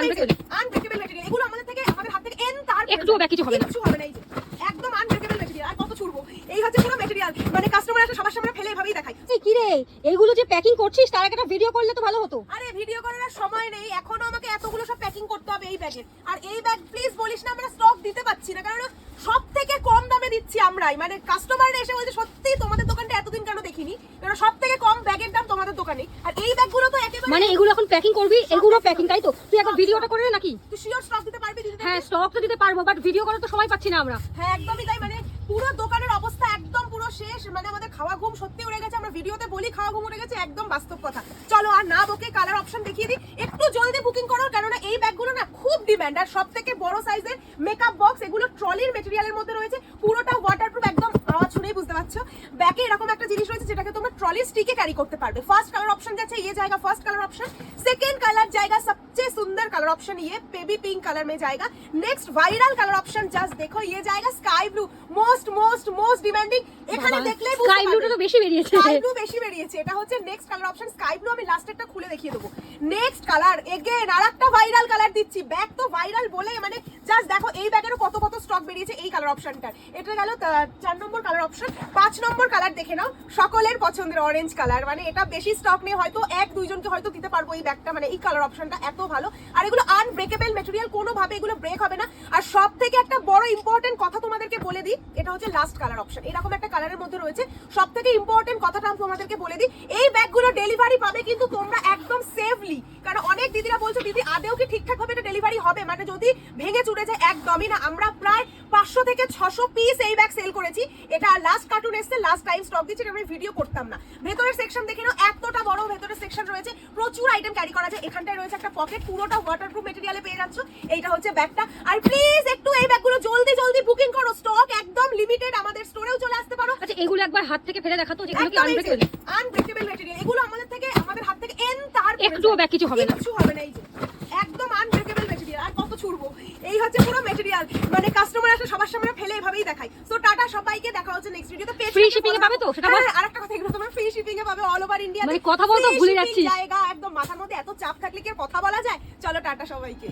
Unbreakable material, এগুলো আমাদের হাত থেকে একটুও ব্যাক কিছু হবে না, কিছু হবে না। এই যে একদম আনব্রেকেবল ম্যাটেরিয়াল, আর কত ছুড়বো। এই হচ্ছে পুরো ম্যাটেরিয়াল, মানে কাস্টমার আসলে সবার সামনে ফেলে এভাবেই দেখাই। কি রে এইগুলো যে প্যাকিং করছিস তার একটা ভিডিও করলে তো ভালো হতো। আরে ভিডিও করার সময় নেই, এখনো আমাকে এতগুলো সব প্যাকিং করতে হবে এই ব্যাগের। আর এই ব্যাগ প্লিজ বলিস না আমরা স্টক দিতে পাচ্ছি না, কারণ সব থেকে কম দামে দিচ্ছি আমরাই। মানে কাস্টমাররা এসে বলছে সত্যি তোমাদের দোকানটা এতদিন কেন দেখিনি, কারণ সব থেকে কম ব্যাগের দাম তোমাদের দোকানে। আর এই ব্যাগগুলো তো একেবারে, মানে এগুলো এখন প্যাকিং করবি, এগুলো প্যাকিং, তাই তো? তুই এখন ভিডিওটা করে নাকি? তুই শিওর স্টক দিতে পারবি? হ্যাঁ স্টক তো দিতে পারবো, বাট ভিডিও করার তো সময় পাচ্ছি না আমরা। হ্যাঁ একদমই তাই, মানে পুরো দোকানের অবস্থা একদম পুরো শেষ। মানে আমাদের খাওয়া ঘুম সত্যি উড়ে গেছে, আমরা ভিডিওতে বলি খাওয়া ঘুম উড়ে গেছে, একদম বাস্তব কথা। চলো আর না বকে কালার অপশন দেখিয়ে দিই, একটু জলদি বুকিং করো, কারণ এই ব্যাগগুলো না খুব ডিমান্ড। আর সব থেকে বড় সাইজের মেকআপ বক্স, এগুলো ট্রলির মেটেরিয়ালের মধ্যে রয়েছে, পুরোটা ওয়াটারপ্রুফ, একদম আওয়াজ শুনেই বুঝতে পারছো। ব্যাগে এরকম একটা জিনিস রয়েছে যেটাকে তোমরা ট্রলি স্টিকে ক্যারি করতে পারবে। ফার্স্ট কালার অপশন যাচ্ছে ये जाएगा first colour option, second colour जाएगा सबसे सुंदर कलर ऑप्शन ये बेबी पिंक कलर में जाएगा। Next viral colour option just देखो ये जाएगा sky blue, most most most demanding. এখানে দেখলেই বুঝতে স্কাই ব্লুটা তো বেশি বেরিয়েছে, স্কাই ব্লু বেশি বেরিয়েছে। এটা হচ্ছে next colour option sky blue. আমি লাস্টেরটা খুলে দেখিয়ে দেবো। নেক্সট কালার এগেন আরেকটা ভাইরাল কালার দিচ্ছি। ব্যাগ তো ভাইরাল বলে মানে জাস্ট দেখো এই ব্যাগেরও কত কত স্টক বেরিয়েছে এই কালার অপশনটার। এটা গেল 4 নম্বর কালার অপশন। 5 নম্বর কালার দেখে নাও, সকলের পছন্দের অরেঞ্জ কালার। মানে এটা বেশি স্টক নেই, হয়তো 1-2 জনকে হয়তো দিতে পারবো এই ব্যাগটা। মানে এই কালার অপশনটা এত ভালো, আর এগুলো আনব্রেকেবল ম্যাটেরিয়াল, কোনোভাবে এগুলো ব্রেক হবে না। আর সব থেকে একটা বড় ইম্পর্টেন্ট কথা তোমাদেরকে বলে দিই, এটা হচ্ছে লাস্ট কালার অপশন। এরকম একটা কালারের মধ্যে রয়েছে। সব থেকে ইম্পর্টেন্ট কথাটা আমি তোমাদেরকে বলে দিই, এই ব্যাগগুলো ডেলিভারি পাবে কিন্তু তোমরা একদম সেফলি। কারণ অনেক দিদিরা বলছো দিদি আদেও কি ঠিকঠাক ভাবে এটা ডেলিভারি হবে, মানে যদি ভেঙে চুরে যায়? একদমই না। আমরা প্রায় 500 থেকে 600 পিস এই ব্যাগ সেল করেছি। এটা লাস্ট কার্টুন এসছে, লাস্ট টাইম স্টক দিচ্ছি, আমি ভিডিও করতাম না। ভেতরের সেকশন দেখে নাও, এতটা বড় ভেতরের সেকশন রয়েছে, প্রচুর আইটেম ক্যারি করা যায়। এখানটায় রয়েছে একটা পকেট, পুরোটা ওয়াটারপ্রুফ ম্যাটেরিয়ালে পেয়ে যাচ্ছ। এইটা হচ্ছে ব্যাগটা। আর প্লিজ একটু এই ব্যাগগুলো জলদি জলদি বুকিং করো, স্টক একদম লিমিটেড। আমাদের স্টোরেও চলে আসতে পারো। আচ্ছা এগুলো একবার হাত থেকে ফেলে দেখাতো, যেগুলো কি আনব্রেকেবল? আনব্রেকেবল ম্যাটেরিয়াল, এগুলো আমাদের হাত থেকে একটুও ব্যাক কিছু হবে না, কিছু হবে না। এই যে একদম আনব্রেকেবল ম্যাটেরিয়াল, আর কত ছুড়বো। এই হচ্ছে পুরো ম্যাটেরিয়াল, মানে কাস্টমার আসলে সবার সামনে ফেলে এভাবেই দেখাই। সো টাটা সবাইকে, দেখা হচ্ছে নেক্সট ভিডিওতে। ফ্রি শিপিং এ পাবে তো সেটা বল। আরেকটা কথা, এগুলো তোমরা ফ্রি শিপিং এ পাবে অল ওভার ইন্ডিয়া। মানে কথা বলতে ভুলে যাচ্ছি জায়গা একদম, মাথার মধ্যে এত চাপ থাকলে কি আর কথা বলা যায়? চলো টাটা সবাইকে।